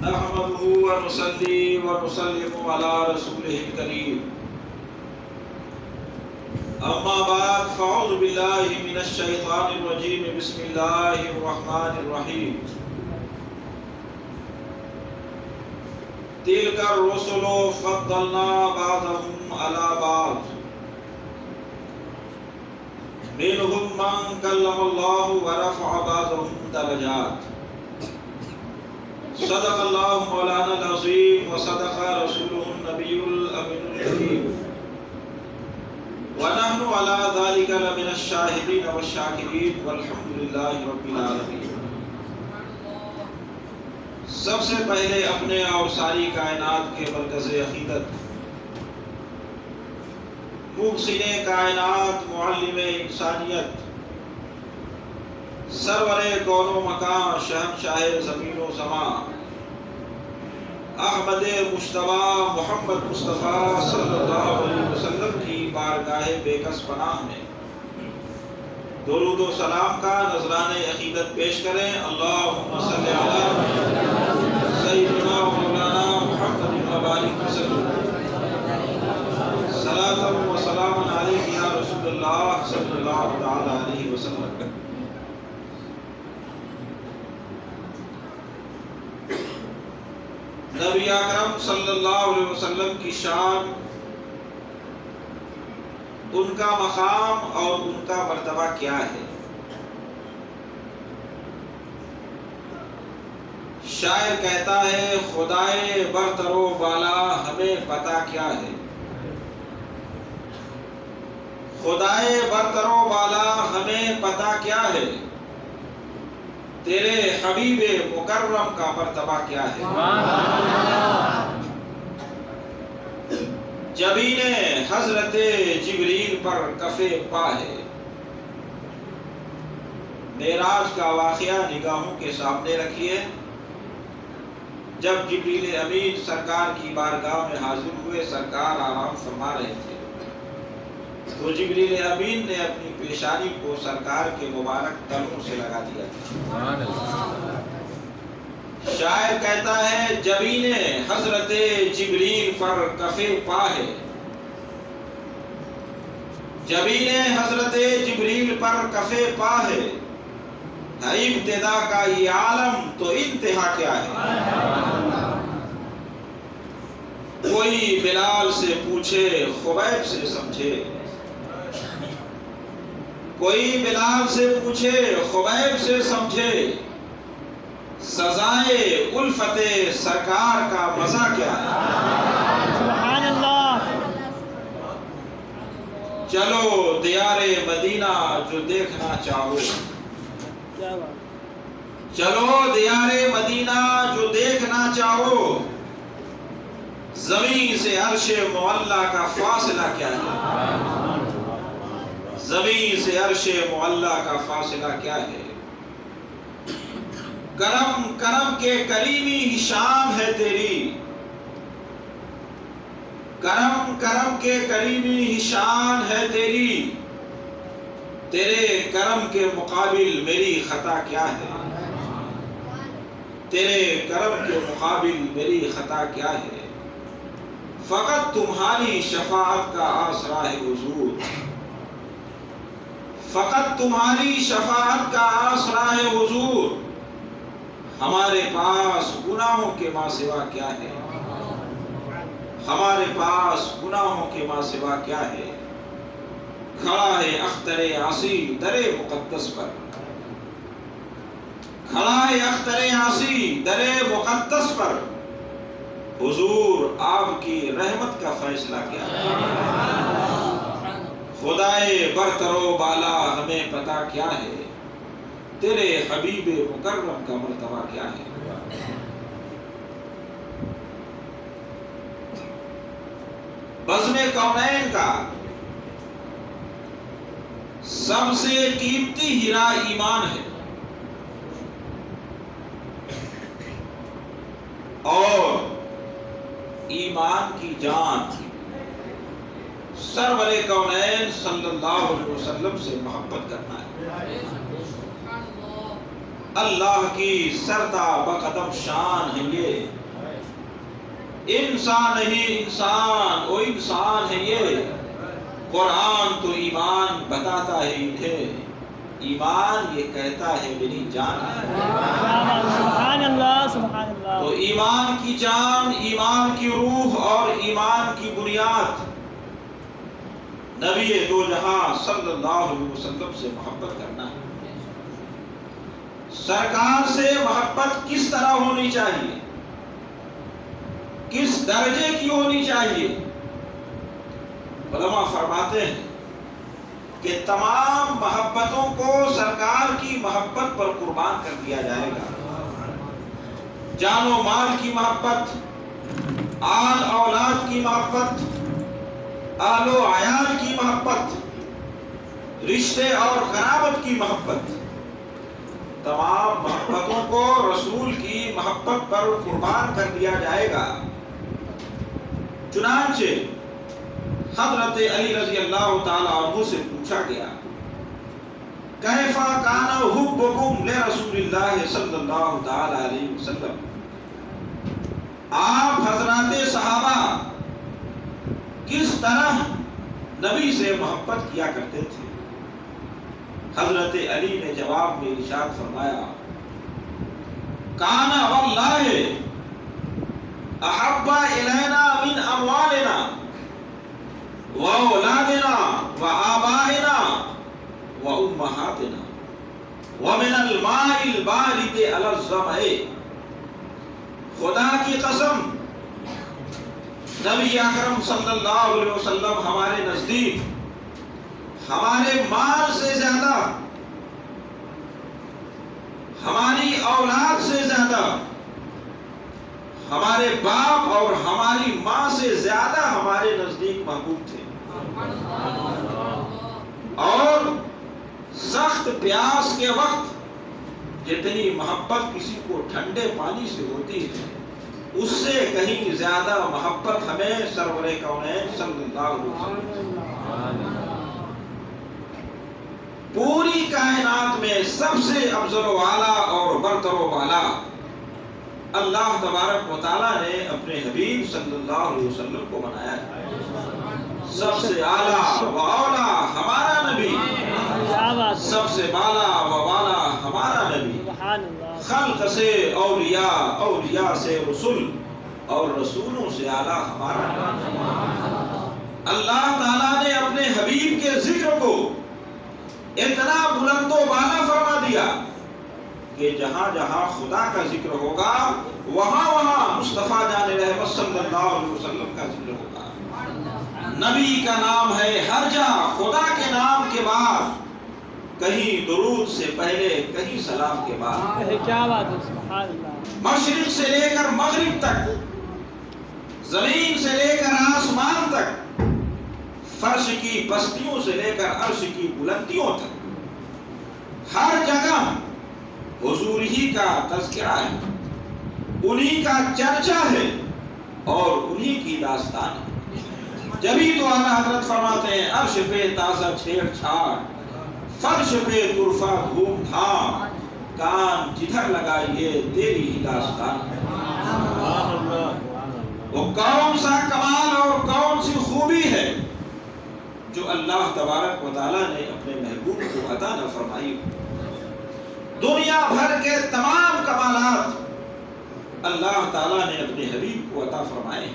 نحمده ونصلي ونسلم على رسوله الكريم اما بعد فاعوذ بالله من الشيطان الرجيم بسم الله الرحمن الرحيم تلك الرسل فضلنا بعضهم على بعض منهم من كلم الله ورفع بعضهم درجات صدق الله مولانا العظيم وصدق رسوله النبي الأمين الكريم ونحن على ذلك لمن الشاهدين والشاكرين والحمد لله رب العالمين۔ سب سے پہلے اپنے اور ساری کائنات کے مرکز عقیدت محسن کائنات معلم انسانیت سرور کون و مکان شہنشاہ زمین و زمان احمد مجتبیٰ محمد مصطفیٰ صلی اللہ علیہ وسلم کی بارگاہ بے کس پناہ میں درود و سلام کا نذرانِ عقیدت پیش کریں۔ اللہم صلی علی سیدنا مولانا محمد مبارک وسلم صلاۃ و سلام علیک یا رسول اللہ صلی اللہ تعالی علیہ وسلم۔ نبی اکرم صلی اللہ علیہ وسلم کی شان، ان کا مقام اور ان کا مرتبہ کیا ہے؟ شاعر کہتا ہے خدائے برتر و بالا ہمیں پتہ کیا ہے، خدائے برتر و بالا ہمیں پتہ کیا ہے، تیرے حبیب مکرم کا مرتبہ کیا ہے۔ جبین حضرت جبریل پر کف پا ہے۔ معراج کا واقعہ نگاہوں کے سامنے رکھیے۔ جب جبریل امین سرکار کی بارگاہ میں حاضر ہوئے، سرکار آرام فرما رہے تھے، تو جبریل امین نے اپنی پیشانی کو سرکار کے مبارک تلوؤں سے لگا دیا تھا۔ شاعر کہتا ہے جبین حضرت جبریل پر کف پا ہے، جبین حضرت جبریل پر کف پا ہے، ابتدا کا یہ عالم تو انتہا کیا ہے۔ کوئی بلال سے پوچھے خبیب سے سمجھے، کوئی بلال سے پوچھے خبیب سے سمجھے، سزائے الفت سرکار کا مزہ کیا ہے۔ سبحان اللہ۔ چلو دیار مدینہ جو دیکھنا چاہو، چلو دیار مدینہ جو دیکھنا چاہو، زمین سے عرش معلیٰ کا فاصلہ کیا ہے، زمین سے عرش معلیٰ کا فاصلہ کیا ہے۔ کرم کرم کے کریمی ہی شان ہے تیری، کرم کرم کے کریمی ہی شان ہے تیری، تیرے کرم کے مقابل میری خطا کیا ہے، تیرے کرم کے مقابل میری خطا کیا ہے۔ فقط تمہاری شفاعت کا آسرا ہے حضور، فقط تمہاری شفاعت کا آسرا ہے حضور، ہمارے پاس گناہوں کے ماں سوا کیا ہے، ہمارے پاس گناہوں کے ماں سوا کیا ہے۔ کھڑا ہے اختر عاصی در مقدس پر، کھڑا ہے اختر عاصی در مقدس پر، حضور آپ کی رحمت کا فیصلہ کیا ہے۔ خدائے برتر و بالا ہمیں پتہ کیا ہے، تیرے حبیب مکرم کا مرتبہ کیا ہے۔ بزم کونین کا سب سے قیمتی ہیرا ایمان ہے، اور ایمان کی جان سرور کونین صلی اللہ علیہ وسلم سے محبت کرنا ہے۔ اللہ کی سرتا بقدم شان ہے یہ، انسان نہیں انسان، وہ انسان ہے یہ، قرآن تو ایمان بتاتا ہے انہیں، ایمان یہ کہتا ہے میری جان ہے۔ سبحان اللہ سبحان اللہ۔ تو ایمان کی جان، ایمان کی روح اور ایمان کی بنیاد نبی دو جہاں صلی اللہ علیہ وسلم سے محبت کرنا ہے۔ سرکار سے محبت کس طرح ہونی چاہیے، کس درجے کی ہونی چاہیے؟ علماء فرماتے ہیں کہ تمام محبتوں کو سرکار کی محبت پر قربان کر دیا جائے گا۔ جان و مال کی محبت، آل اولاد کی محبت، اہل و عیال کی محبت، رشتے اور قرابت کی محبت، تمام محبتوں کو رسول کی محبت پر قربان کر دیا جائے گا۔ چنانچہ حضرت علی رضی اللہ تعالی عنہ سے پوچھا گیا، کیف کان حبکم لرسول اللہ صلی اللہ تعالی علیہ وسلم، آپ حضرات صحابہ کس طرح نبی سے محبت کیا کرتے تھے؟ حضرت علی نے جواب میں ارشاد فرمایا، کان واللہ احب الینا من اموالنا واولادنا وآبائنا وامہاتنا ومن الماء البارد علی الظمأ۔ خدا کی قسم نبی اکرم صلی اللہ علیہ وسلم ہمارے نزدیک ہمارے مال سے زیادہ، ہماری اولاد سے زیادہ، ہمارے باپ اور ہماری ماں سے زیادہ ہمارے نزدیک محبوب تھے، اور سخت پیاس کے وقت جتنی محبت کسی کو ٹھنڈے پانی سے ہوتی ہے، اس سے کہیں زیادہ محبت ہمیں سرور کونین صلی اللہ علیہ وسلم۔ پوری کائنات میں سب سے افضل و اعلیٰ اور برتر و بالا اللہ تبارک و تعالیٰ نے اپنے حبیب صلی اللہ علیہ وسلم کو بنایا ہے۔ سب سے اعلیٰ و اولیٰ ہمارا نبی، سب سے بالا و بالا ہمارا نبی، خلق سے اولیاء، اولیاء سے رسول، اور رسولوں سے اعلیٰ ہمارا نبی۔ اللہ تعالیٰ نے اپنے حبیب کے ذکر کو اتنا بلند و بالا فرما دیا کہ جہاں جہاں خدا کا ذکر ہوگا وہاں وہاں مصطفیٰ جان رحمت صلی اللہ علیہ وسلم کا ذکر ہوگا۔ نبی کا نام ہے ہر جا، خدا کے نام کے بعد کہیں درود سے پہلے، کہیں سلام کے بعد۔ کیا بات ہے، سبحان اللہ۔ مشرق سے لے کر مغرب تک، زمین سے لے کر آسمان تک، فرش کی بستیوں سے لے کر عرش کی بلندیوں تک، ہر جگہ حضور ہی کا تذکرہ ہے، انہی کا چرچا ہے اور انہی کی داستان ہے۔ جبھی تو اعلیٰ حضرت فرماتے ہیں، عرش پہ تازہ چھیڑ چھاڑ، فرش پہ طرفہ دھوم دھام، کان جدھر لگائیے تیری ہی داستان ہے۔ وہ کون سا کمال اور کون سی خوبی ہے جو اللہ تبارک و تعالیٰ نے اپنے محبوب کو عطا نہ فرمائی۔ دنیا بھر کے تمام کمالات اللہ تعالیٰ نے اپنے حبیب کو عطا فرمائے۔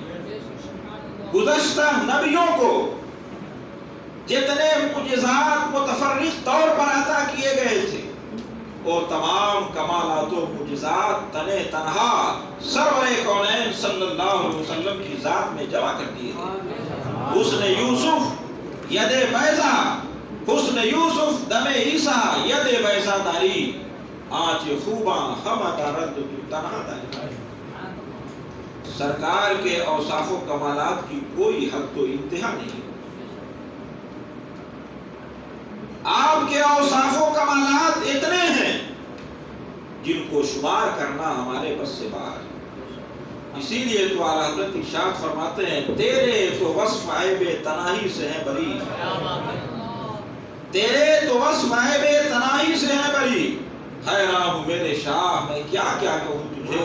گزشتہ نبیوں کو جتنے معجزات متفرق طور پر عطا کیے گئے تھے، وہ تمام کمالات و معجزات تنے تنہا سرور کونین صلی اللہ علیہ وسلم کی ذات میں جمع کر دیے گئے۔ حسن یوسف ید بیضا، حسن یوسف دم عیسیٰ ید بیضا داری، آج خوباں ہم دارد تو تنہا داری۔ سرکار کے اوصاف و کمالات کی کوئی حد تو انتہا نہیں۔ آپ کے اوصاف و کمالات اتنے ہیں جن کو شمار کرنا ہمارے بس سے باہر ہے۔ اسی لیے تو اعلیٰ حضرت ارشاد فرماتے ہیں، تیرے تو وصف عیب تناہی سے ہیں بری، تیرے تو وصف عیب تناہی سے ہیں بری، حیران ہوں میرے شاہ میں کیا کیا کہوں تجھے،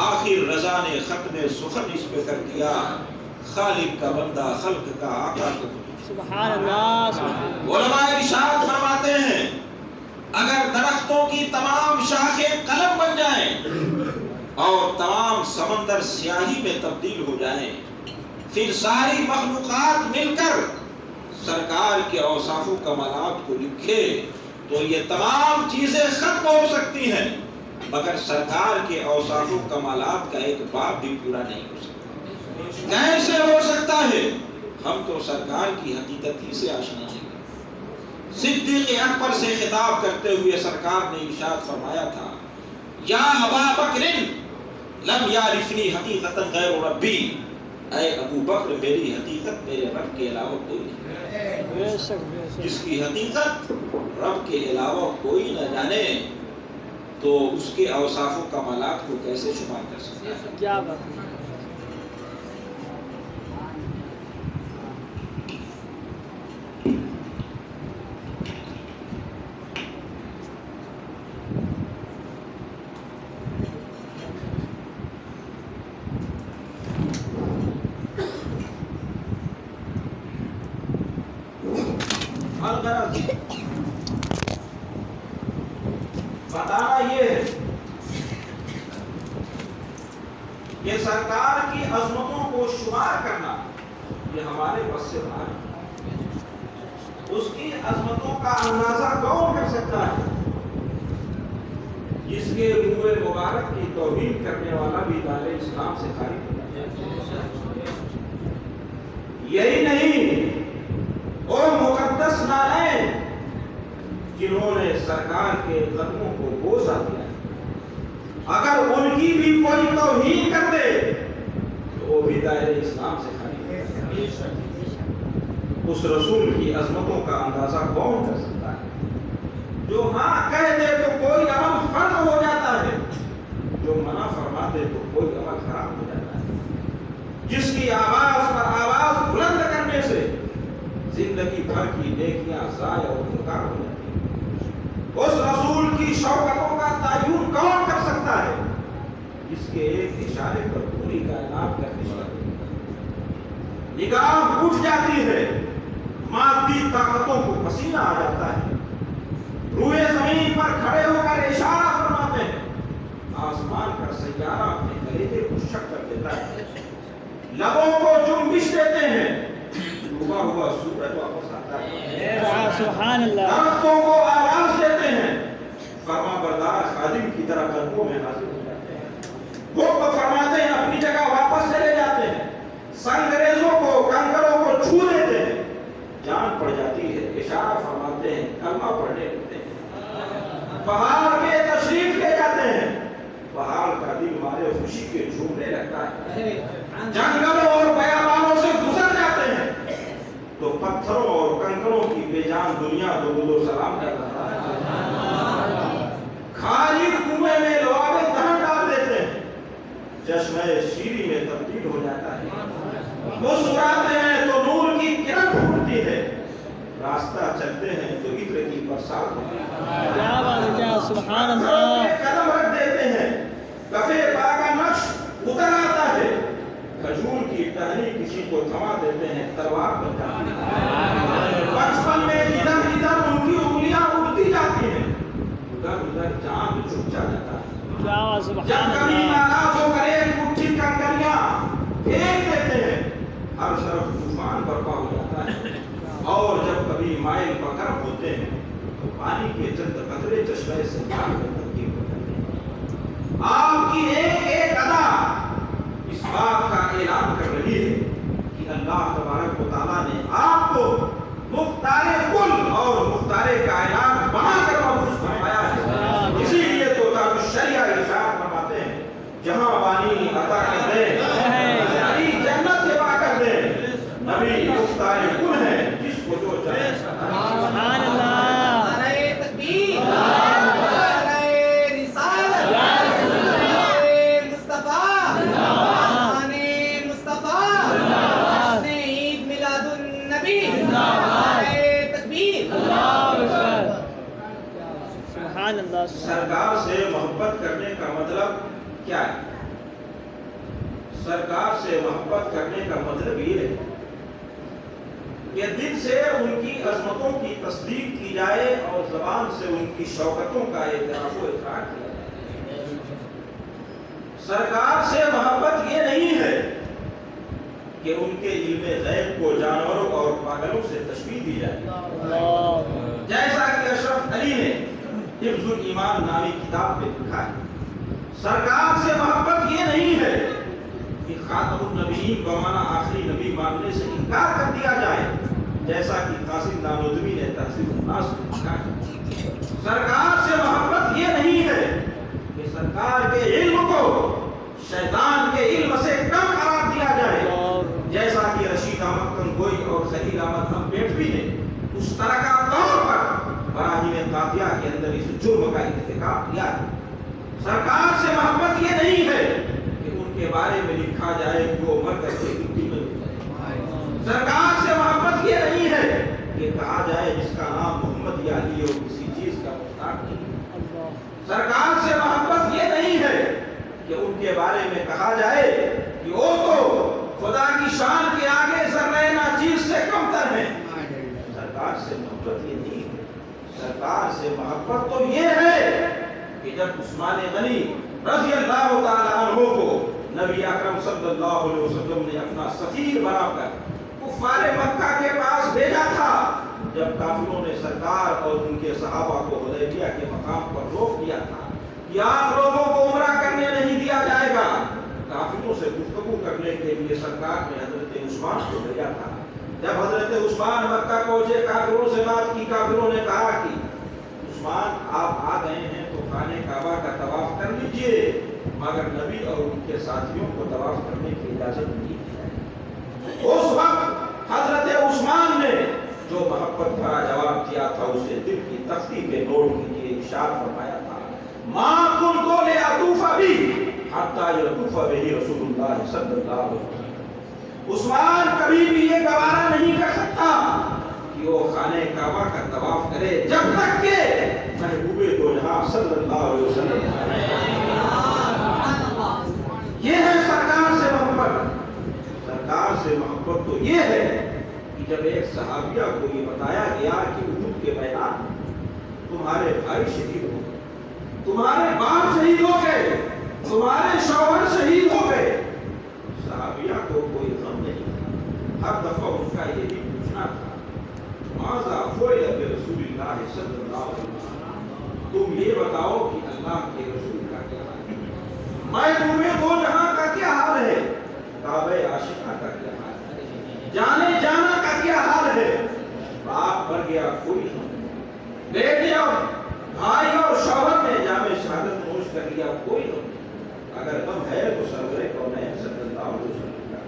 آخر رضا نے ختم سخن اس پہ کر دیا، خالق کا بندہ خلق کا آقا کہوں تجھے۔ سبحان اللہ سبحان اللہ۔ علماء ارشاد فرماتے ہیں اگر درختوں کی تمام شاخیں قلم بن جائیں اور تمام سمندر سیاہی میں تبدیل ہو جائیں، پھر ساری مخلوقات مل کر سرکار کے اوصاف و کمالات کو لکھے تو یہ تمام چیزیں ختم ہو سکتی ہیں، مگر سرکار کے اوصاف و کمالات کا ایک باب بھی پورا نہیں ہو سکتا۔ کیسے ہو سکتا ہے؟ ہم تو سرکار کی حقیقت ہی سے آشنا نہیں۔ صدیق اکبر سے خطاب کرتے ہوئے سرکار نے ارشاد فرمایا تھا، یا ابا بکر لم یعرفنی حقیقتا غیر ربی، اے ابو بکر میری حقیقت میرے رب کے علاوہ کوئی نہیں۔ بے شک بے شک۔ جس کی حقیقت رب کے علاوہ کوئی نہ جانے تو اس کے اوصاف و کمالات کو کیسے شمار کر سکتا ہے؟ کیا بات ہے۔ الغرض بتانا یہ ہے کہ سرکار کی عظمتوں کو شمار کرنا یہ ہمارے بس سے باہر ہے۔ اس کی عظمتوں کا اندازہ کون کر سکتا ہے؟ جس کے روح مبارک کی توہین کرنے والا بھی دار اسلام سے خارج ہو جاتا ہے۔ یہی نہیں، اور مقدس نالین جنہوں نے سرکار کے قدموں کو بوسہ دیا، اگر ان کی بھی کوئی توہین کر دے تو وہ بھی دائرہ اسلام سے خارج ہے۔ اس رسول کی عظمتوں کا اندازہ کون کر سکتا ہے؟ جو ہاں کہہ دے تو کوئی عمل فرض ہو جاتا ہے، جو منع فرما دے تو کوئی عمل حرام ہو جاتا ہے، جس کی آواز پر آواز بلند کرنے سے زندگی بھر کی نیکیاں ضائع اور بیکار ہو جاتی ہیں۔ اس رسول کی شوکتوں کا تعین کون کر سکتا ہے جس کے ایک اشارے پر پوری کائنات کا نگاہ اٹھ جاتی ہے، مادی طاقتوں کو پسینہ آ جاتا ہے، روئے زمین پر کھڑے ہو کر اشارہ فرماتے ہیں، آسمان کا سیارہ اپنے کلیجے کو شک کر دیتا ہے، لبوں کو جنبش دیتے ہیں، ڈوبا ہوا سورج واپس آتا ہے، سبحان اللہ۔ درختوں کو آواز دیتے ہیں، فرما بردار خادم کی طرح قلبوں میں حاضر ہو جاتے ہیں، حکم فرماتے ہیں اپنی جگہ واپس چلے جاتے ہیں، سنگریزوں کو کنکروں کو چھو دیتے ہیں، جان پڑ جاتی ہے، اشارہ فرماتے ہیں، کلمہ پڑھنے لگتے ہیں، پہاڑ کے تشریف لے جاتے ہیں، پہاڑ کا دل مارے خوشی کے جھومنے لگتا ہے، جنگلوں اور بیابانوں سے گزر جاتے ہیں تو پتھروں اور کنکروں کی بے جان دنیا درود و سلام کر رہا ہے، خالی کنویں میں لوابے دہن ڈال دیتے ہیں، چشمہ شیری میں تبدیل ہو جاتا ہے، مسکراتے ہیں تو نور کی کرن پھوٹتی ہے، راستہ چلتے ہیں تو عطر کی برسات ہوتی ہے، کیا بات ہے، کیا سبحان اللہ۔ قدم رکھ دیتے ہیں، کفے پا کا نقش اتر آتا ہے، کھجور کی ٹہنی کسی کو تھما دیتے ہیں، تلوار بن جاتی ہے، بچپن میں ادھر ادھر ان کی انگلیاں اڑتی جاتی ہیں، ادھر ادھر چاند چھپ جاتا ہے، کیا بات سبحان جب کبھی اللہ۔ ناراض ہو کر ایک مٹھی کنکریاں پھینک دیتے ہیں، ہر طرف طوفان برپا ہو جاتا ہے، اور جب کبھی مائل بکرم ہوتے ہیں تو پانی کے چند قطرے چشمے سے جان میں تبدیل ہو جاتے ہیں۔ آپ کی ایک ایک ادا اس بات کا اعلان کر رہی ہے کہ اللہ تبارک و تعالیٰ نے آپ کو مختار کل اور مختار کائنات بنا کر مبعوث فرمایا ہے، اسی لیے تو تاج الشریعہ ارشاد فرماتے ہیں، جہاں بانی عطا کر دے یعنی جنت سے پا کر دے، نبی مختار کل ہے جس کو جو چاہے۔ سبحان اللہ۔ نعرہ تکبیر، نعرہ رسالت، نعرہ مصطفیٰ، نعرہ مصطفیٰ، جشن عید میلاد النبی، نعرہ تکبیر، اللہ اکبر۔ اللہ سرکار سے محبت کرنے کا مطلب کیا ہے؟ سرکار سے محبت کرنے کا مطلب یہ ہے کہ دل سے ان کی عظمتوں کی تصدیق کی جائے اور زبان سے ان کی شوکتوں کا اعتراف و اقرار کیا جائے۔ سرکار سے محبت یہ نہیں ہے کہ ان کے علم غیب کو جانوروں اور پاگلوں سے تشبیہ دی جائے، جیسا کہ اشرف علی نے حفظ الایمان نامی کتاب میں لکھا ہے۔ سرکار سے محبت یہ نہیں ہے کہ خاتم النبیین بمعنی آخری نبی ماننے سے انکار کر دیا جائے، جیسا کہ قاسم نانوتوی نے تہذیب الناس میں لکھا ہے۔ سرکار سے محبت یہ نہیں ہے کہ سرکار کے علم کو شیطان کے علم سے کم قرار دیا جائے، جیسا کہ رشید احمد کنگوئی اور خلیل احمد امبیڈوی نے اس طرح کا طور پر براہیم قاطعہ کے اندر اس جرم کا ارتکاب کیا ہے۔ سرکار سے محبت یہ نہیں ہے کہ ان کے بارے میں لکھا جائے کہ وہ مر کر کے مٹی میں مل جائے۔ سرکار سے محبت یہ نہیں ہے کہ کہا جائے جس کا نام محمد یا علی ہو کسی چیز کا محتاج نہیں۔ سرکار سے محبت یہ نہیں ہے کہ ان کے بارے میں کہا جائے کہ وہ تو خدا کی شان کے آگے ذرہ ناچیز سے کم تر ہیں۔ سرکار سے محبت یہ نہیں ہے۔ سرکار سے محبت تو یہ ہے کہ جب عثمان غنی رضی اللہ تعالیٰ عنہ کو نبی اکرم صلی اللہ علیہ وسلم نے اپنا سفیر بنا کر کفار مکہ کے پاس بھیجا تھا، جب کافروں نے سرکار اور ان کے صحابہ کو حدیبیہ کے مقام پر روک دیا تھا کہ آپ لوگوں کو عمرہ کرنے نہیں دیا جائے گا، کافروں سے گفتگو کرنے کے لیے سرکار نے حضرت عثمان کو بھیجا تھا۔ جب حضرت عثمان مکہ پہنچے، کافروں سے بات کی، کافروں نے کہا کہ عثمان آپ آ گئے ہیں تو خانہ کعبہ کا طواف کر لیجئے، مگر نبی اور ان کے ساتھیوں کو طواف کرنے کی اجازت نہیں دی جائے۔ اس وقت حضرت عثمان نے جو محبت بھرا جواب دیا تھا اسے دل کی تختی پہ نوٹ کیجئے، ارشاد فرمایا تھا ما کنت لأطوف بی حتی یطوف بہ رسول اللہ صلی اللہ علیہ وسلم۔ عثمان کبھی بھی یہ گوارا نہیں کر سکتا کہ وہ خانہ کعبہ کا طواف کرے جب تک کہ محبوب دو جہاں صلی اللہ علیہ وسلم۔ یہ ہے سرکار سے محبت۔ سرکار سے محبت تو یہ ہے کہ جب ایک صحابیہ کو یہ بتایا گیا کہ احد کے میدان تمہارے بھائی شہید ہو گئے، تمہارے باپ شہید ہو گئے، تمہارے شوہر شہید ہو گئے، صحابیہ کو کوئی غم نہیں تھا۔ ہر دفعہ ان کا یہی پوچھنا تھا ماذا فعل برسول اللہ صلی اللہ علیہ وسلم، تم یہ بتاؤ کہ اللہ کے رسول کا کیا حال ہے، میں تمہیں دو جہاں کا کیا حال ہے، کعبہ عاشقہ کا کیا حال ہے، جانے جانا کا کیا حال ہے، باپ مر گیا کوئی غم نہیں، بیٹے اور بھائی اور شوہر نے جامع شہادت نوش کر لیا کوئی غم نہیں، اگر غم ہے تو سرور کونین صلی اللہ علیہ وسلم کا۔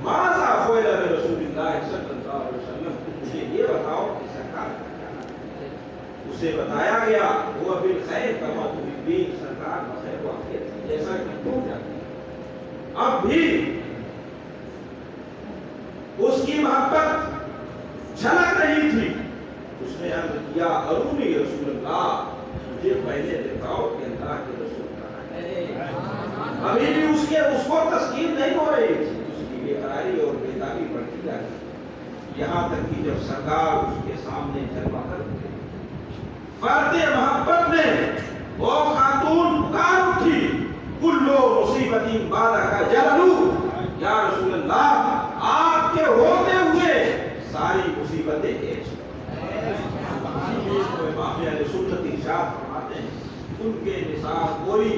ماذا فعل برسول اللہ صلی اللہ علیہ وسلم، مجھے یہ بتاؤ کہ سرکار کا کیا حال ہے۔ اسے بتایا گیا وہ بالخیر کما تحبین، سرکار بخیر و عافیت ہے جیسا کہ تم جانتے ہیں۔ اب بھی اس کی محبت جھلک رہی تھی، اس نے عرض کیا ارونی رسول اللہ، مجھے پہلے دکھاؤ کہ اللہ کے رسول کہاں ہے۔ ابھی بھی اس کو تسکین نہیں ہو رہی تھی، اس کی بے قراری اور بیتابی بڑھتی جا رہی تھی، یہاں تک کہ جب سرکار اس کے سامنے جلوہ کر اٹھے، فرد محبت میں وہ خاتون پکار اٹھی کلو مصیبتی بعد کا جللو، یا رسول اللہ آپ کے ہوتے ہوئے ساری مصیبتیں ایک سنت ارشاد فرماتے ہیں ان کے نثار کوئی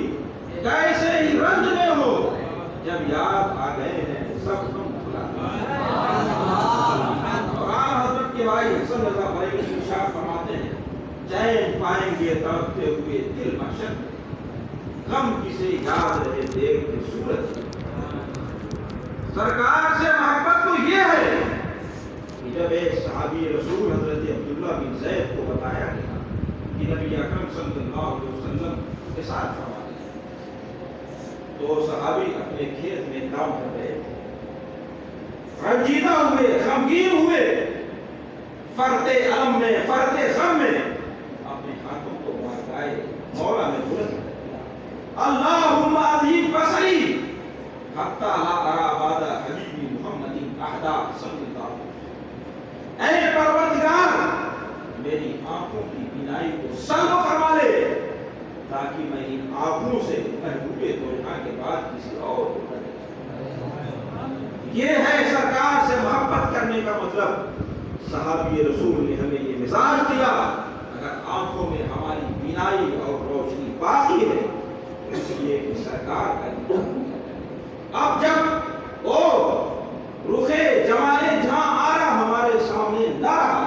کیسے ہی رنج میں ہو، جب یاد آ گئے ہیں سب غم بھلا۔ اور حضرت کے بھائی حسن رضا بریلوی ارشاد فرماتے ہیں چین پائیں گے تڑپتے ہوئے دل محشر میں، غم کسے یاد رہے دیکھ کے صورت۔ سرکار سے محبت تو یہ ہے کہ جب ایک صحابی رسول حضرت عبداللہ بن زید کو بتایا گیا کہ نبی اکرم صلی اللہ علیہ وسلم کے ساتھ فرماتے ہیں، تو صحابی اپنے کھیت میں کام کر رہے تھے، رنجیدہ ہوئے، غمگین ہوئے، فرد علم میں، فرد غم میں اپنے ہاتھوں کو مارکائے حتی لا ارا بعد حبیبی محمد احدا صلی اللہ علیہ وسلم۔ اے پروردگار میری آنکھوں کی بینائی کو سلب فرما لے تاکہ میں ان آنکھوں سے محبوب دنیا کے بعد کسی اور کو نہ دیکھوں۔ یہ ہے سرکار سے محبت کرنے کا مطلب۔ صحابی رسول نے ہمیں یہ مزاج دیا، اگر آنکھوں میں ہماری بینائی اور روشنی باقی ہے اس لیے کہ سرکار کا دیدار۔ اب جب وہ رخ جمال جہاں آ رہا ہمارے سامنے نہ رہا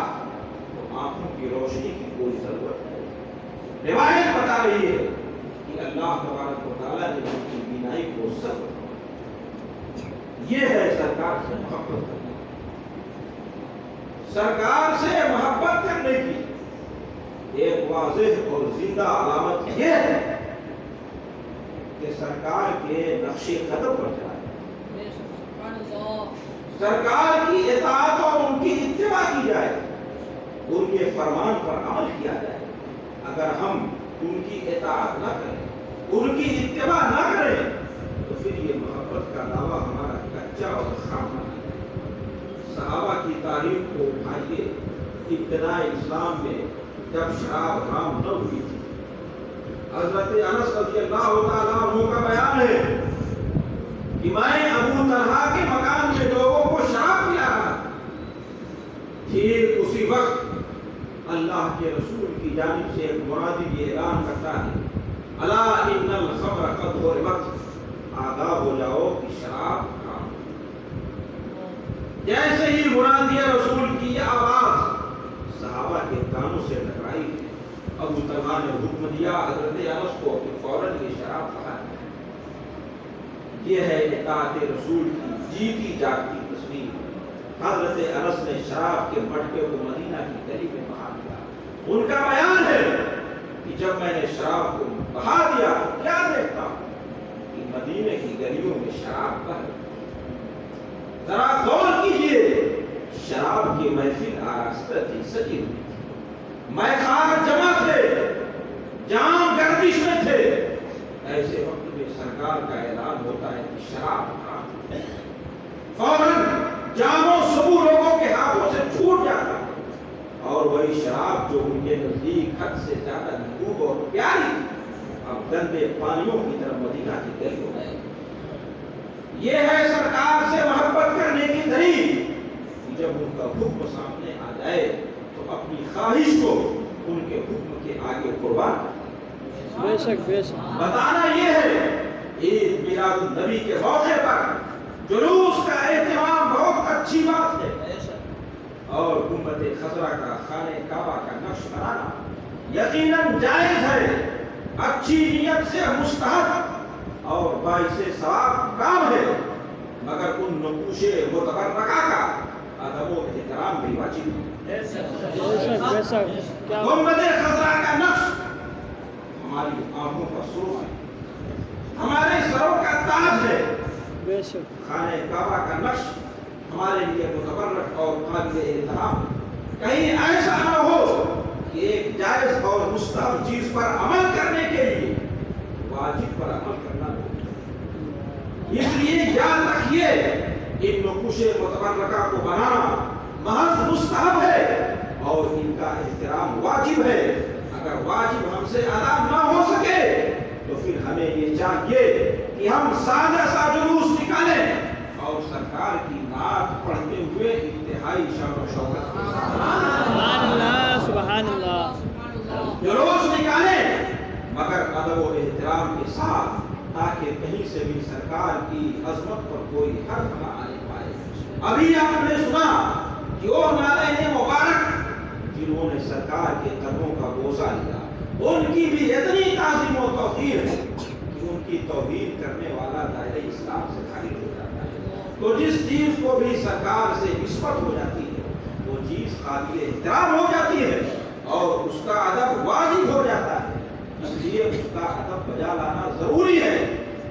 تو آنکھوں کی روشنی کی کوئی ضرورت نہیں۔ روایت بتا رہی ہے کہ اللہ تبارک و تعالیٰ نے ان کی بینائی کو سب۔ یہ ہے سرکار سے محبت کرنا۔ سرکار سے محبت کرنے کی ایک واضح اور زندہ علامت یہ ہے کہ سرکار کے نقش قدم پر جائے، سرکار کی اطاعت اور ان کی اتباع کی جائے، ان کے فرمان پر عمل کیا جائے۔ اگر ہم ان کی اطاعت نہ کریں، ان کی اتباع نہ کریں تو پھر یہ محبت کا دعویٰ ہمارا کچا اور خام ہے۔ صحابہ کی تاریخ کو اٹھائیے، ابتدائی اسلام میں جب شراب حرام نہ ہوئی تھی، حضرت انس رضی اللہ تعالیٰ عنہ کا بیان ہے کہ میں ابو طلحہ کے مکان میں لوگوں کو شراب پلا رہا تھا، ٹھیک اسی وقت اللہ کے رسول کی جانب سے ایک منادی یہ اعلان کرتا ہے، الا ان الخمر قد حرمت، آگاہ ہو جاؤ کہ شراب حرام۔ جیسے ہی منادی رسول کی یہ آواز صحابہ کے کانوں سے ٹکرائی، ابو طلحہ نے حکم دیا حضرت انس کو کہ فوراً یہ شراب پلا۔ یہ ہے اطاعت رسول کی جیتی جاگتی تصویر۔ حضرت انس نے شراب کے مٹکے کو مدینہ کی گلی میں بہا دیا۔ ان کا بیان ہے کہ جب میں نے شراب کو بہا دیا کیا دیکھتا کہ مدینہ کی گلیوں میں شراب بہہ رہی۔ ذرا غور کیجئے، شراب کی محفل آراستہ تھی، سجی ہوئی تھی، میخار جمع تھے، جام گردش میں تھے۔ ایسے وقت میں سرکار کا اعلان ہوتا ہے کہ شراب حرام ہے، فوراً جام و سبو لوگوں کے ہاتھوں سے چھوٹ جاتا ہے، اور وہی شراب جو ان کے نزدیک حد سے زیادہ محبوب اور پیاری اب گندے پانیوں کی طرف مدینہ کی گلیوں میں۔ یہ ہے سرکار سے محبت کرنے کی دلیل کہ جب ان کا حکم سامنے آ جائے تو اپنی خواہش کو ان کے حکم کے آگے قربان کر۔ بے شک بے شک۔ بتانا یہ ہے عید میلاد النبی کے موقع پر جلوس کا اہتمام بہت اچھی بات ہے، اور گنبد خضرا کا خانہ کعبہ کا نقش بنانا یقیناً جائز ہے، اچھی نیت سے مستحب اور باعث ثواب کام ہے، مگر ان نقوش متبرکہ کا ادب و احترام بھی واجب ہے۔ بے شک بے شک۔ گنبد خضرا کا نقش ہماری آنکھوں کا سرما ہے، ہمارے سروں کا تاج ہے۔ بے شک۔ خانہ کعبہ کا نقش ہمارے لیے متبرک اور قابل احترام ہے۔ کہیں ایسا نہ ہو کہ ایک جائز اور مستحب چیز پر عمل کرنے کے لیے واجب پر عمل کرنا ہو۔ اس لیے یاد رکھیے ان نقوش متبرکہ کو بنانا محض مستحب ہے اور ان کا احترام واجب ہے۔ اگر واجب ہم سے ادا نہ ہو سکے تو پھر ہمیں یہ چاہیے کہ ہم سادہ سا جلوس نکالیں اور سرکار کی نعت پڑھتے ہوئے انتہائی شان و شوکت کے ساتھ سبحان اللہ سبحان اللہ جلوس نکالیں، مگر ادب و احترام کے ساتھ، تاکہ کہیں سے بھی سرکار کی عظمت پر کوئی حرف نہ آنے پائے۔ ابھی آپ نے سنا کہ وہ نالین مبارک جنہوں نے سرکار کے قدموں کا بوسہ لیا، ان کی بھی اتنی تعظیم و توقیر ہے کہ ان کی توہین کرنے والا دائرہ اسلام سے خارج ہو جاتا ہے۔ تو جس چیز کو بھی سرکار سے نسبت ہو جاتی ہے وہ چیز قابل احترام ہو جاتی ہے اور اس کا ادب واجب ہو جاتا ہے۔ اس لیے اس کا ادب بجا لانا ضروری ہے۔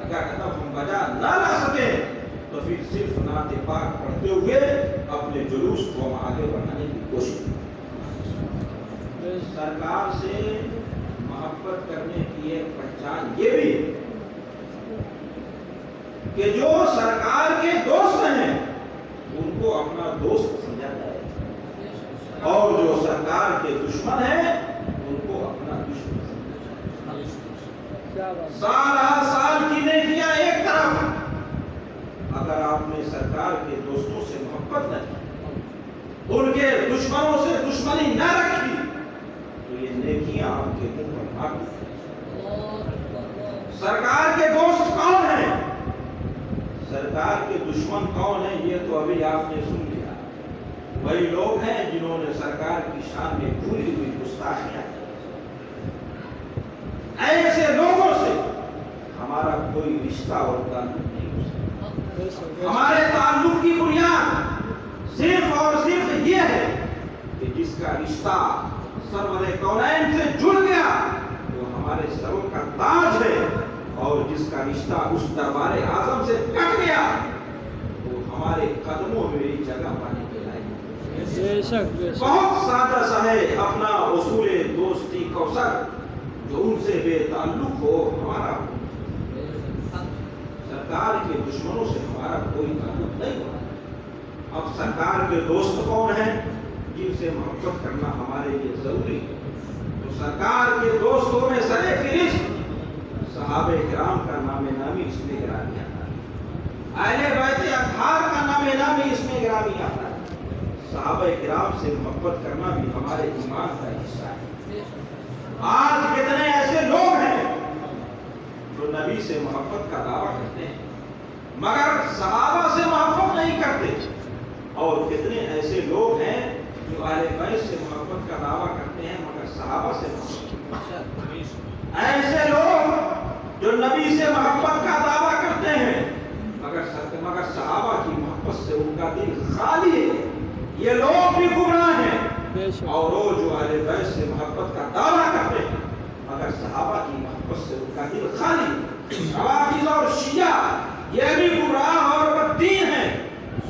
اگر ادب ہم بجا نہ لا سکیں تو پھر صرف نعت پاک پڑھتے ہوئے اپنے جلوس کو ہم آگے بڑھانے کی کوشش کریں۔ سرکار سے محبت کرنے کی ایک پہچان یہ بھی ہے کہ جو سرکار کے دوست ہیں ان کو اپنا دوست سمجھا جائے اور جو سرکار کے دشمن ہیں ان کو اپنا دشمن سمجھا جائے۔ کیا بات سال سال کی نیکیاں ایک طرف، اگر آپ نے سرکار کے دوستوں سے محبت نہ کی، ان کے دشمنوں سے دشمنی نہ رکھی، تو یہ نیکیاں آپ کے منہ پر نہ ٹوٹیں۔ سرکار کے دوست کون ہیں، سرکار کے دشمن کون ہیں، یہ تو ابھی آپ نے سن لیا۔ وہی لوگ ہیں جنہوں نے سرکار کی شان میں بھولی ہوئی گستاخیاں کی۔ ایسے لوگوں سے ہمارا کوئی رشتہ اور تعلق نہیں ہو سکتا۔ بے شک ہمارے تعلق کی بنیاد صرف اور صرف یہ ہے کہ جس کا رشتہ سرور کونین سے جڑ گیا وہ ہمارے سروں کا تاج ہے، اور جس کا رشتہ اس دربار اعظم سے کٹ گیا وہ ہمارے قدموں میں جگہ پانے کے لائق ہے۔ بے شک بے شک بہت سادہ سا ہے اپنا اصول دوستی کوثر، جو ان سے بے تعلق ہو ہمارا ہو۔ سرکار کے دشمنوں سے ہمارا کوئی تعلق نہیں ہوتا۔ اب سرکار کے دوست کون ہیں جن سے محبت کرنا ہمارے لیے ضروری ہے؟ تو سرکار کے دوستوں میں سر فہرست صحابہ کرام کا نام نامی اس میں گرامی آتا ہے، اہل بیت اطہار کا نام نامی اس میں گرامی آتا ہے۔ صحابہ کرام سے محبت کرنا بھی ہمارے ایمان کا حصہ ہے۔ آج کتنے ایسے لوگ ہیں جو نبی سے محبت کا دعویٰ کرتے ہیں مگر صحابہ سے محبت نہیں کرتے، اور کتنے ایسے لوگ ہیں جو اہل بیت سے محبت کا دعویٰ کرتے ہیں مگر صحابہ سے محبت نہیں کرتے۔ ایسے لوگ جو نبی سے محبت کا دعویٰ کرتے ہیں مگر صحابہ کی محبت سے ان کا دل خالی ہے، یہ لوگ بھی گمراہ ہیں۔ بے شک اور وہ جو اہل بیت سے محبت کا دعویٰ کرتے ہیں مگر صحابہ کی محبت سے ان کا دل خالی۔ روافض اور شیعہ یہ بھی گمراہ اور بددین ہیں۔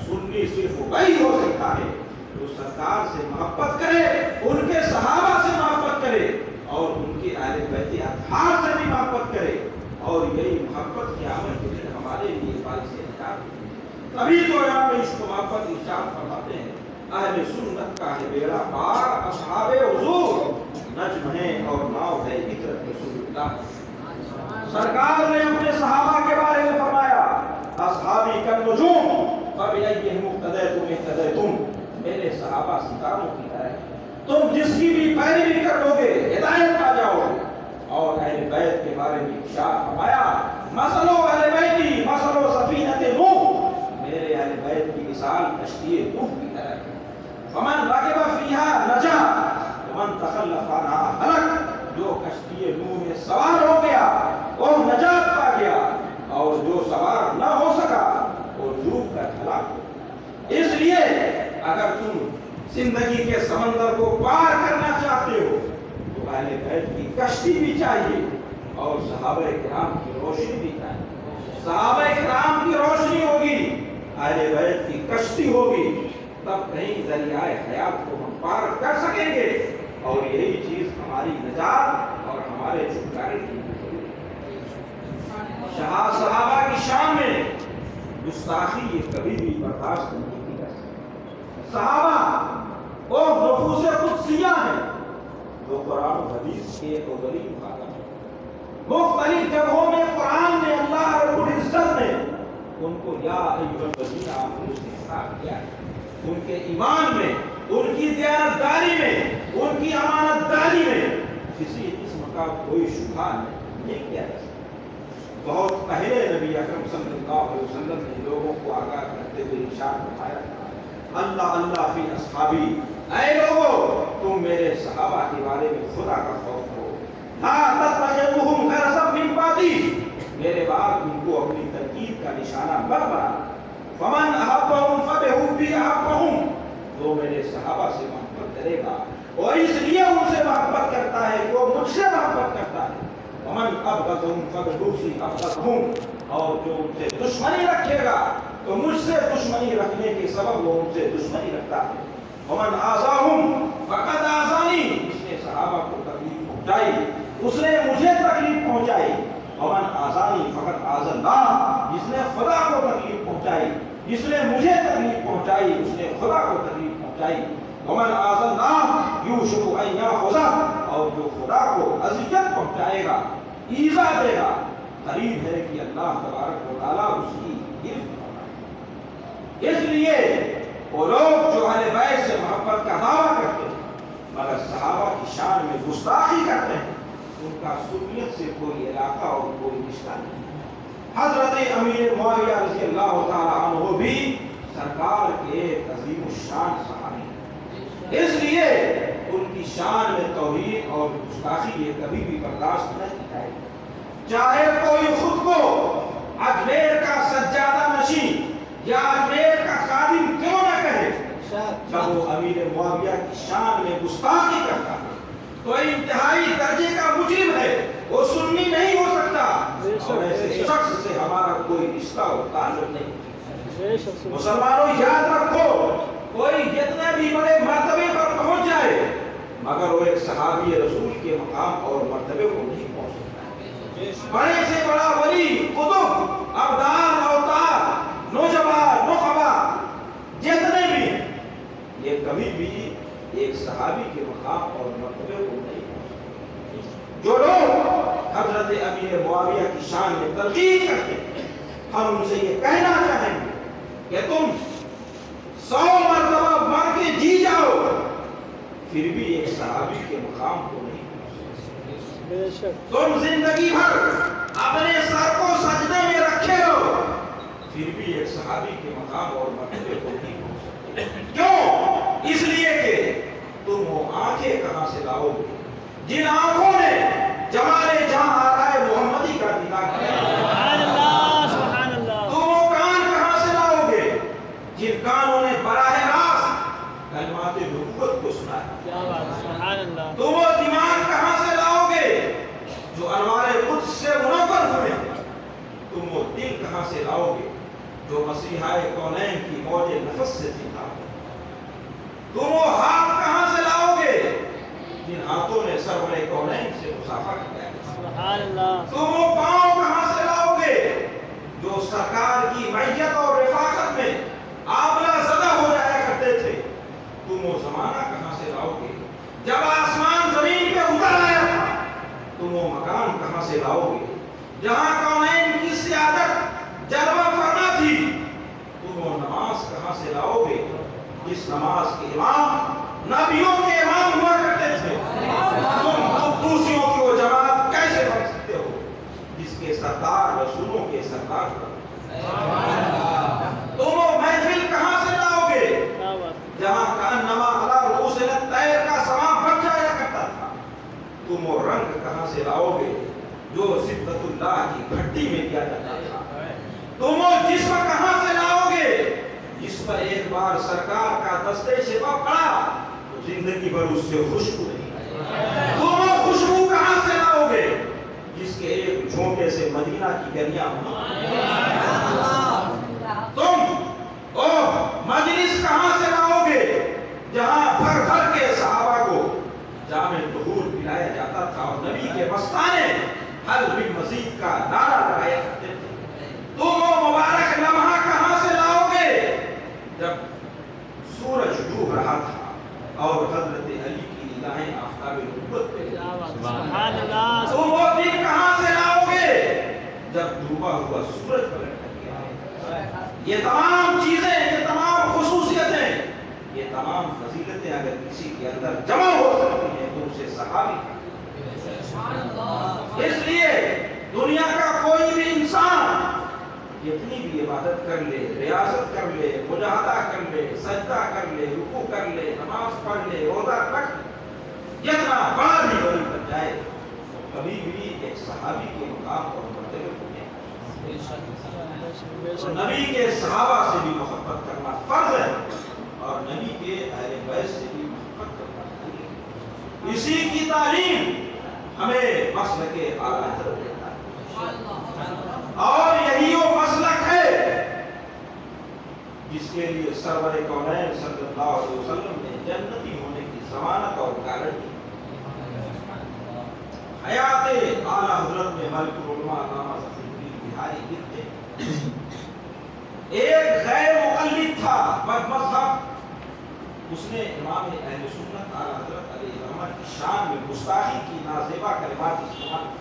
سنی صرف وہی ہو سکتا ہے جو سرکار سے محبت کرے، ان کے صحابہ سے محبت کرے اور ان کے اہل بیت اطہار سے بھی محبت کرے، اور یہی محبت قیامت کے دن ہمارے لیے باعث نجات ہے۔ تبھی تو امام عشق و محبت ارشاد فرماتے ہیں، اہل سنت کا ہے بیڑا پار، اصحاب حضور نجم ہیں اور ناؤ ہے عطرت رسول اللہ۔ سرکار نے اپنے صحابہ کے بارے میں فرمایا، اصحابی کالنجوم فبأیہم اقتدیتم اہتدیتم، میرے صحابہ ستاروں کی طرح ہیں، تم جس کی بھی پیروی کر لو گے ہدایت پا جاؤ گے۔ اور اہل بیت کے بارے میں ارشاد فرمایا، مثل اہل بیتی مثل سفینۃ نوح، میرے اہل بیت کی مثال کشتی نوح کی طرح ہے۔ فمن رکب فیہا نجا ومن تخلف عنہا ہلک، جو کشتی نوح میں سوار ہو گیا وہ نجات پا گیا، اور جو سوار نہ ہو سکا وہ ڈوب کر ہلاک ہو گیا۔ اس لیے اگر تم زندگی کے سمندر کو پار کرنا چاہتے ہو تو اہل بیت کی کشتی بھی چاہیے اور صحابہ کرام کی روشنی بھی چاہیے۔ صحابہ کرام کی روشنی ہوگی، اہل بیت کی کشتی ہوگی، تب کہیں دریائے حیات کو ہم پار کر سکیں گے، اور یہی چیز ہماری نجات اور ہمارے چھٹکارے کی ضروری ہے۔ صحابہ کی شان میں گستاخی یہ کبھی بھی برداشت نہیں کی جا سکتی۔ صحابہ وہ نفوس قدسیہ ہیں جو قرآن و حدیث کے اولین مخاطب ہیں۔ مختلف جگہوں میں قرآن میں اللہ رب العزت نے ان کو یا ایھا الذین آمنوا سے خطاب کیا ہے۔ ان کے ایمان میں، ان کی دیانتداری میں، ان کی امانت داری میں کسی قسم کا کوئی شبہ نہیں کیا جا سکتا۔ بہت پہلے نبی اکرم صلی اللہ علیہ وسلم نے لوگوں کو آگاہ کرتے ہوئے ارشاد فرمایا تھا، اللہ اللہ فی اصحابی، اے لوگو تم میرے صحابہ کے بارے میں خدا کا خوف کرو، لا تتخذوہم غرضا من بعدی، میرے بعد ان کو اپنی تنقید کا نشانہ مت بنا۔ فمن احبہم فبحبی احبہم، جو میرے صحابہ سے محبت کرے گا اور اس لیے ان سے محبت کرتا ہے وہ مجھ سے محبت کرتا ہے۔ ومن ابغضہم فبغضی ابغضہم، اور جو ان سے دشمنی رکھے گا تو مجھ سے دشمنی رکھنے کے سبب وہ ان سے دشمنی رکھتا ہے۔ ومن آذاہم فقد آذانی، جس نے صحابہ کو تکلیف پہنچائی اس نے مجھے تکلیف پہنچائی۔ ومن آذانی فقد آذى اللہ، جس نے خدا کو تکلیف پہنچائی، جس نے مجھے تکلیف پہنچائی اس نے خدا کو تکلیف پہنچائی۔ ومن آذى الله يوشك ان ياخذه، اور جو خدا کو اذیت پہنچائے گا، ایذا دے گا، قریب ہے کہ اللہ تبارک و تعالیٰ اس کی گرفت فرمائے۔ اس لیے وہ لوگ جو اہل بیت سے محبت کا دعویٰ کرتے ہیں مگر صحابہ کی شان میں گستاخی کرتے ہیں، ان کا سنیت سے کوئی علاقہ اور کوئی رشتہ نہیں۔ حضرت امیر معاویہ رضی اللہ تعالیٰ عنہ بھی سرکار کے ایک عظیم الشان صحابی ہیں، اس لیے ان کی شان میں توہین اور گستاخی یہ کبھی بھی برداشت نہیں جائے گی، چاہے کوئی خود کو اجمیر کا سجادہ نشین یا اجمیر کا خادم کیوں نہ کہے، جب وہ امیر معاویہ کی شان میں گستاخی کرتا ہے تو انتہائی درجے کا مجرم ہے، وہ سنی نہیں ہو سکتا، اور ایسے شخص سے ہمارا کوئی رشتہ اور تعلق نہیں۔ مسلمانوں یاد رکھو، کوئی جتنے بھی بڑے مرتبے پر پہنچ جائے مگر وہ ایک صحابی رسول کے مقام اور مرتبے کو نہیں پہنچ سکتا۔ بڑے سے بڑا ولی، قطب، ابدال، اوتاد، نوجوان، نخبا جتنے بھی ہیں یہ کبھی بھی ایک صحابی کے مقام اور مرتبے کو نہیں پہنچ سکتے۔ جو لوگ حضرت امیر معاویہ کی شان میں تنقید کرتے ہیں ہم ان سے یہ کہنا چاہیں گے کہ تم 100 مرتبہ مر کے جی جاؤ پھر بھی ایک صحابی کے مقام کو نہیں پہنچ سکتے۔ تم زندگی بھر اپنے سر کو سجدے میں رکھے ہو پھر بھی ایک صحابی کے مقام اور مرتبے کو نہیں پہنچ سکتے۔ کیوں؟ اس لیے کہ تم وہ آنکھیں کہاں سے لاؤ گے جن آنکھوں نے جمال جہاں آرائے محمدی کا دیدار کیا؟ سبحان اللہ۔ تم وہ کان کہاں سے لاؤ گے جن کانوں نے براہ راست کلمات نبوت کو سنا ہے؟ کیا بات، سبحان اللہ۔ تم وہ دماغ کہاں سے لاؤ گے جو انوار قدس سے منور ہوئے؟ تم وہ دل کہاں سے لاؤ گے جو مسیحائے کونین کی موج نفس سے سیکھا؟ تم وہ ہاتھ کہاں سے لاؤ گے جن ہاتھوں نے سرور کونین سے مسافہ کیا؟ سبحان اللہ۔ تم وہ پاؤں کہاں سے لاؤ گے جو سرکار کی معیت اور رفاقت میں آبلہ زدہ ہو جایا کرتے تھے؟ تم وہ زمانہ کہاں سے لاؤ گے جب آسمان زمین پہ اتر آیا تھا؟ تم وہ مکان کہاں سے لاؤ گے جہاں کونین کی سیادت جلوہ فرما تھی؟ تم وہ نماز کہاں سے لاؤ گے جس نماز کے امام نبیوں کے امام ہوا کرتے تھے؟ تم قدوسیوں کی وہ جماعت کیسے بن سکتے ہو جس کے سردار رسولوں کے سردار ہو؟ تم وہ محفل کہاں سے لاؤ گے جہاں کانما علی رؤوس الطیر کا سماں بن جایا کرتا تھا؟ تم وہ رنگ کہاں سے لاؤ گے جو صفت اللہ کی گھٹی میں دیا جاتا تھا؟ تم وہ جسم کہاں سے لاؤ گے جس پر ایک بار سرکار کا دستے شفا پڑا تو زندگی بھر اس سے خوشبو نہیں آئی؟ تم وہ خوشبو کہاں سے لاؤ گے جس کے ایک جھونکے سے مدینہ کی گلیاں تم او مجلس کہاں سے لاؤ گے جہاں بھر بھر کے صحابہ کو جامع طہور پلایا جاتا تھا اور نبی کے مستانے حل بن مزید کا نعرہ لگایا کرتے تھے؟ تم وہ مبارک لمحہ کہاں سے لاؤ گے جب سورج ڈوب رہا تھا اور حضرت علی کی نگاہیں آفتاب نبوت پہ؟ سبحان اللہ۔ تم وہ دن کہاں سے لاؤ گے جب ڈوبا ہوا سورج پلٹ گیا؟ یہ تمام چیزیں، یہ تمام خصوصیتیں، یہ تمام فضیلتیں اگر کسی کے اندر جمع ہو سکتی ہیں تو اسے صحابی کہا۔ اس لیے دنیا کا کوئی بھی انسان جتنی بھی عبادت کر لے، ریاضت کر لے، مجاہدہ کر لے، سجدہ کر لے، رکوع کر لے، نماز پڑھ لے، روزہ رکھ لے، جتنا بڑا بھی ولی بن جائے کبھی بھی ایک صحابی کے مقام اور مرتبے کو نہیں۔ تو نبی کے صحابہ سے بھی محبت کرنا فرض ہے اور نبی کے اہل بیت سے بھی محبت کرنا ضروری ہے۔ اسی کی تعلیم ہمیں مسلک اعلیٰ حضرت دیتا ہے اور یہی وہ مسلک ہے جس کے لیے سرور کونین صلی اللہ علیہ وسلم نے جنتی ہونے کی ضمانت اور گارنٹی حیات اعلیٰ حضرت میں ملک العلماء علامہ ظفر الدین بہاری لکھتے ایک غیر مقلد تھا، بد مذہب، اس نے امام اہل سنت اعلی حضرت علیہ رحمت کی شان میں گستاخی کی، نازیبا کلمات استعمال کی۔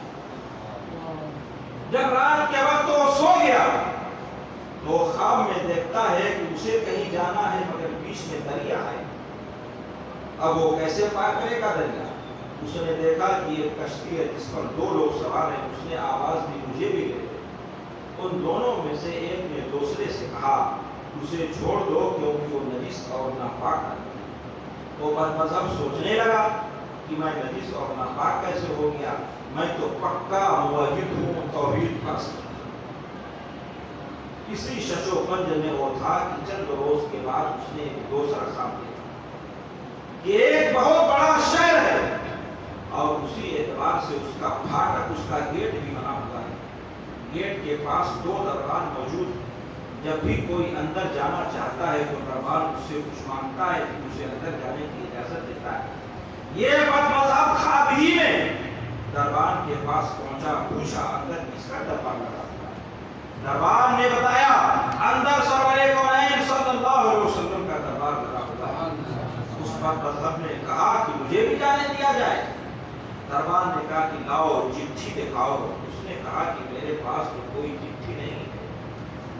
جب رات کے وقت وہ سو گیا تو خواب میں دیکھتا ہے کہ اسے کہیں جانا ہے مگر بیچ میں دریا ہے۔ اب وہ کیسے پار کرے گا دریا؟ اس نے دیکھا کہ ایک کشتی ہے جس پر 2 لوگ سوار ہیں، اس نے آواز دی مجھے بھی لے۔ ان دونوں میں سے ایک نے دوسرے سے کہا اسے چھوڑ دو کیونکہ وہ نجس اور ناپاک ہے۔ وہ بد مذہب سوچنے لگا کہ میں نجس اور ناپاک کیسے ہو گیا، میں تو پکا موحد ہوں، توحید پرست۔ اسی شش و پنج میں وہ تھا کہ چند روز کے بعد اس نے ایک دوسرا خواب دیکھا کہ ایک بہت بڑا شہر ہے اور اسی اعتبار سے اس کا پھاٹک، اس کا گیٹ بھی بنا ہوا ہے۔ گیٹ کے پاس 2 دربان موجود ہیں۔ جب بھی کوئی اندر جانا چاہتا ہے تو دربان اس سے کچھ مانگتا ہے کہ اسے اندر جانے کی اجازت دیتا ہے۔ یہ بد مذہب خواب ہی میں دربان کے پاس پہنچا، پوچھا اندر کس کا دربان لگا ہوا ہے؟ دربان نے بتایا اندر سرور کونین صلی اللہ علیہ وسلم کا دربار لگا ہوا ہے۔ اس بد مذہب نے کہا کہ مجھے بھی جانے دیا جائے۔ دربان نے کہا کہ لاؤ چٹھی دکھاؤ۔ اس نے کہا کہ میرے پاس تو کوئی چٹھی نہیں ہے۔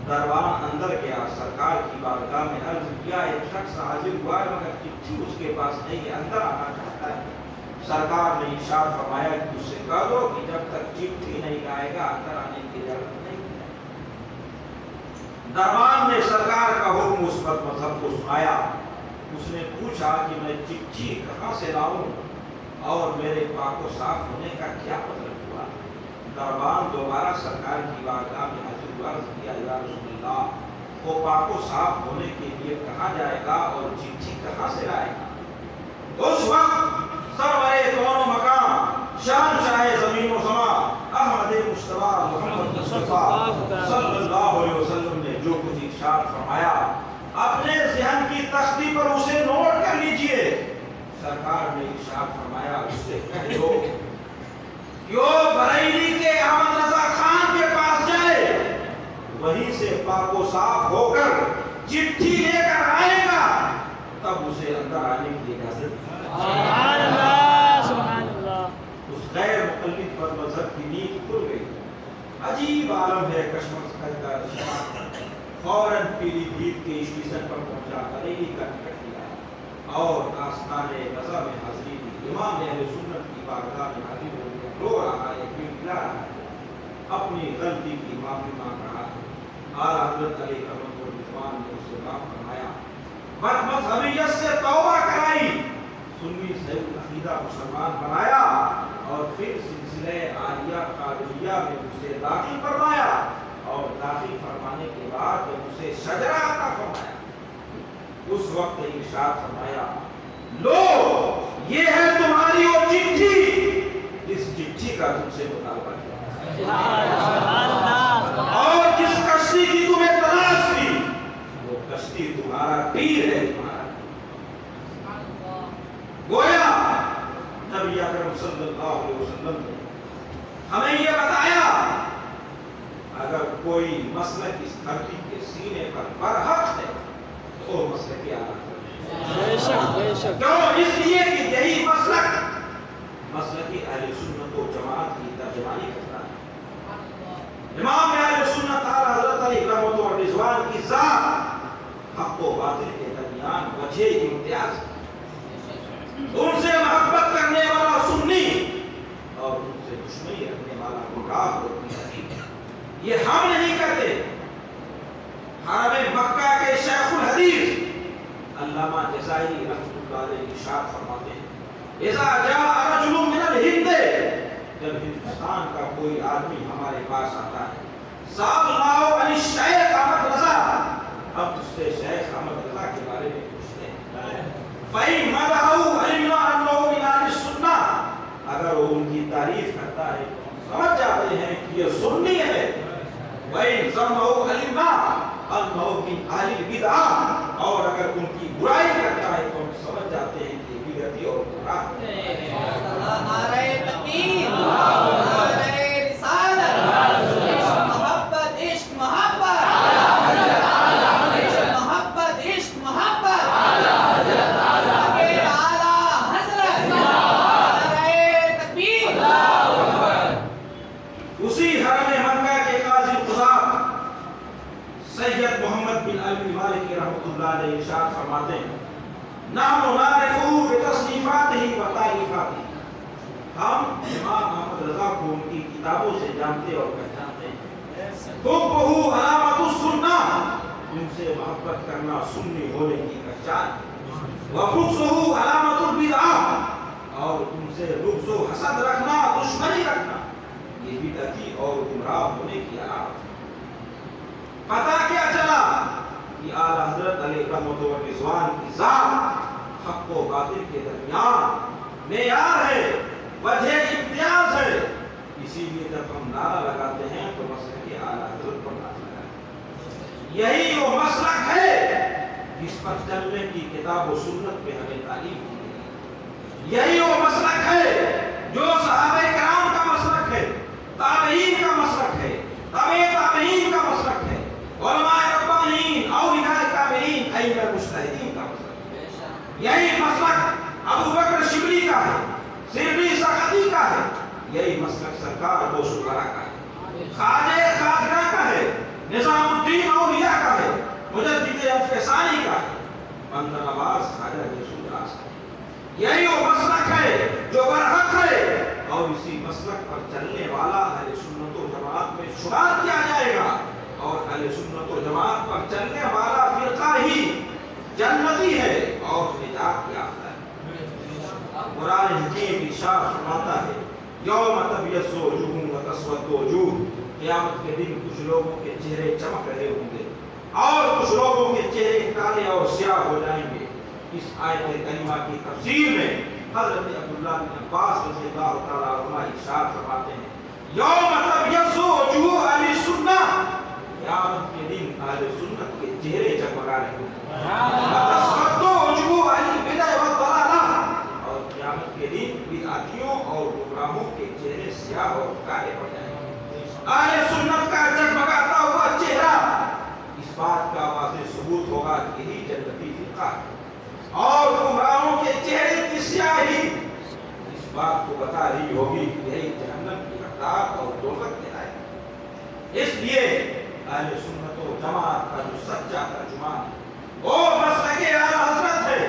دربان اندر گیا، سرکار کی بارگاہ میں عرض کیا ایک شخص حاضر ہوا ہے مگر چٹھی اس کے پاس نہیں ہے، اندر آنا چاہتا ہے۔ سرکار نے ارشاد فرمایا کہ اس سے کہہ دو کہ جب تک چٹھی نہیں لائے گا اندر آنے کی اجازت نہیں ہے۔ دربان نے سرکار کا حکم اس بد مذہب کو سنایا۔ اس نے پوچھا کہ میں چٹھی کہاں سے لاؤں اور میرے پاک و صاف ہونے کا کیا مطلب ہوا؟ دربان دوبارہ سرکار کی بارگاہ میں حاضر ہوا، عرض کیا یا رسول اللہ، وہ پاک و صاف ہونے کے لیے کہاں جائے گا اور چٹھی کہاں سے لائے گا؟ اس وقت سرور کون و مقام، شہنشاہ زمین و سما، احمد مصطفیٰ محمد مصطفیٰ صلی اللہ علیہ وسلم نے جو کچھ ارشاد فرمایا اپنے ذہن کی تختی پر اسے نوٹ کر لیجئے۔ سرکار نے ارشاد فرمایا اس سے کہہ دو کہ وہ بریلی کے احمد رضا خان کے پاس جائے، وہیں سے پاک و صاف ہو کر چٹھی لے کر آئے گا، تب اسے اندر آنے کی اجازت۔ سبحان اللہ، سبحان اللہ۔ اس غیر مقلد پر مذہب کی نیند کھل گئی۔ عجیب عالم ہے کشمکش کا رشتہ۔ فوراً پیلی بھیت کے اسٹیشن پر پہنچا، بریلی کا ٹکٹ لیا اور آستانے رضا میں حاضری دی۔ امام اہل سنت کی بارگاہ میں حاضر ہو گیا، رو رہا ہے، گڑگڑا رہا ہے، اپنی غلطی کی معافی مانگ رہا ہے۔ اعلیٰ حضرت علیہ رحمت الرضوان نے اسے معاف فرمایا، بد مذہبیت سے توبہ کرائی، سنی صحیح العقیدہ مسلمان بنایا اور پھر سلسلہ عالیہ قادریہ میں اسے داخل فرمایا اور داخل فرمانے کے بعد اسے شجرہ عطا فرمایا۔ اس وقت ارشاد فرمایا لو یہ ہے تمہاری وہ چٹھی جس چٹھی کا تم سے مطالبہ کیا سبحان اللہ۔ اور جس کشتی کی تمہیں تلاش تھی وہ کشتی تمہارا پیر ہے، تمہارا گویا نبی اکرم صلی اللہ علیہ وسلم نے ہمیں یہ بتایا اگر کوئی مسلک اس دھرتی کے سینے پر برحق ہے تو وہ مسلک اعلیٰ بے شک بے شک۔ کیوں؟ اس لیے کہ یہی مسلک اہل سنت و جماعت کی ترجمانی کرتا ہے۔ امام اہل سنت اعلیٰ حضرت علی رحمۃ اللہ رضوان کی ذات حق و باطل کے درمیان وجہ امتیاز ہے۔ ان سے محبت کرنے والا سنی اور ان سے دشمنی رکھنے والا گمراہ اور بدعتی۔ یہ ہم نہیں کرتے۔ حرم مکہ کے شیخ الحدیث علامہ جزائری رحمۃ اللہ علیہ ارشاد فرماتے ہیں اذا جاء رجل من الہند، جب ہندوستان کا کوئی آدمی ہمارے پاس آتا ہے، سألناه عن الشیخ احمد رضا، ہم اس سے شیخ احمد رضا کے بارے میں پوچھتے ہیں، فَإِن مَدَحَهُ عَلِمْنَا أَنَّهُ مِنْ أَهْلِ السُّنَّةِ، اگر وہ ان کی تعریف کرتا ہے تو ہم سمجھ جاتے ہیں کہ یہ سنی ہے۔ وَإِن ذَمَّهُ عَلِمْنَا أَنَّهُ مِنْ أَهْلِ الْبِدْعَةِ، اور اگر ان کی برائی کرتا ہے تو ہم سمجھ جاتے ہیں کہ بدعتی اور گمراہ ہے۔ نعرہ تکبیر، نعرہ رسالت، عشق محبت، عشق محبت۔ ارشاد فرماتے ہیں نحن نعرفہ بتصنیفاتہ و تعریفاتہ، ہم امام احمد رضا کو ان کی کتابوں سے جانتے اور پہچانتے ہیں۔ حبہ علامت السنہ، ان سے محبت کرنا سنی ہونے کی پہچان، وبغضہ علامت البدعہ، اور ان سے بغض و حسد رکھنا، دشمنی رکھنا، یہ بدعتی اور گمراہ ہونے کی علامت ہے۔ پتہ کیا چلا کہ اعلیٰ حضرت علیہ رحمت و رضوان کی ذات حق و باطل کے درمیان معیار ہے، وجہ امتیاز ہے، اسی لیے جب ہم نعرہ لگاتے ہیں تو مسلک اعلیٰ حضرت پر نعرہ لگاتے ہیں۔ یہی وہ مسلک ہے جس پر چلنے کی کتاب و سنت میں ہمیں تعلیم کی گئی، یہی وہ مسلک ہے جو صحابہ کرام کا مسلک ہے، تابعین کا مسلک ہے، تابع تابعین کا مسلک ہے، علماء ربانیین، اولیاء تابعین، ائمہ مجتہدین کا مسلک ہے۔ یہی مسلک ابو بکر شبلی کا ہے، سربی سختی کا ہے، یہی مسلک سرکار دو شکرا کا ہے، خواجہ خواجہ کا ہے، نظام الدین اولیاء کا ہے، مجدد الفسانی کا ہے، بندر نواز خواجہ یسوع راز کا ہے۔ یہی وہ مسلک ہے جو برحق ہے، اور اسی مسلک پر چلنے والا اہل سنت و جماعت میں شمار کیا جائے گا، اور اہل سنت و جماعت پر چلنے والا فرقہ ہی جنتی ہے اور نجات یافتہ ہے۔ قرآن حکیم ارشاد فرماتا ہے یوم تبیض وجوہ و تسود وجوہ، قیامت کے دن کچھ لوگوں کے چہرے چمک رہے ہوں گے اور کچھ لوگوں کے چہرے کالے اور سیاہ ہو جائیں گے۔ اس آیت کریمہ کی تفسیر میں حضرت عبداللہ بن عباس رضی اللہ تعالیٰ عنہ ارشاد فرماتے ہیں یوم تبیض وجوہ اہل السنہ، قیامت کے دن اہل سنت کے چہرے چمکا رہے ہوں گے، وتسود وجوہ اہل البدع والضلالہ، اور قیامت کے دن بدعتیوں اور گمراہوں کے چہرے سیاہ اور کالے پڑ جائیں گے۔ اہل سنت کا جگمگاتا ہوا چہرہ اس بات کا واضح ثبوت ہوگا کہ یہی جنتی فرقہ ہے، اور گمراہوں کے چہرے کی سیاہی اس بات کو بتا رہی ہوگی کہ یہی جہنم کی حقدار اور دوزخ کے لائق۔ اس لیے اہل سنت و جماعت کا جو سچا ترجمان ہے وہ مسلک اعلیٰ حضرت ہے،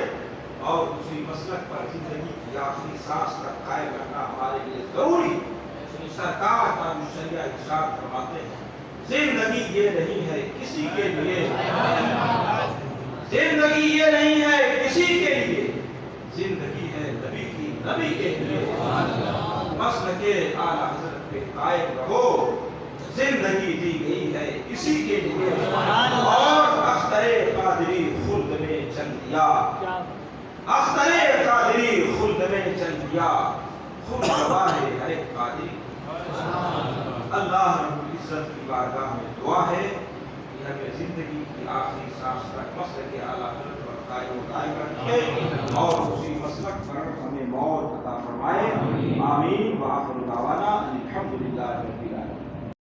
اور اسی مسلک پر زندگی کی آخری سانس تک قائم رکھنا ہمارے لیے ضروری ہے۔ سرکار کا مشریعہ ارشاد فرماتے ہیں زندگی یہ نہیں ہے کسی کے لیے، زندگی یہ نہیں ہے کسی کے لیے، زندگی ہے نبی کی، نبی کے لیے۔ مسلک اعلیٰ حضرت پہ قائم رہو، زندگی دی گئی ہے اسی کے لیے، اور اختر قادری خلد میں چل دیا، اختر قادری خلد میں چل دیا، خود گواہ ہے ہر ایک قادری۔ اللہ رب العزت کی بارگاہ میں دعا ہے کہ ہمیں زندگی کی آخری سانس تک مسلک اعلیٰ حضرت پر قائم و دائم رکھے، اور اسی مسلک پر ہمیں موت عطا فرمائے۔ آمین۔ وآخر دعوانا الحمدللہ رب العالمین۔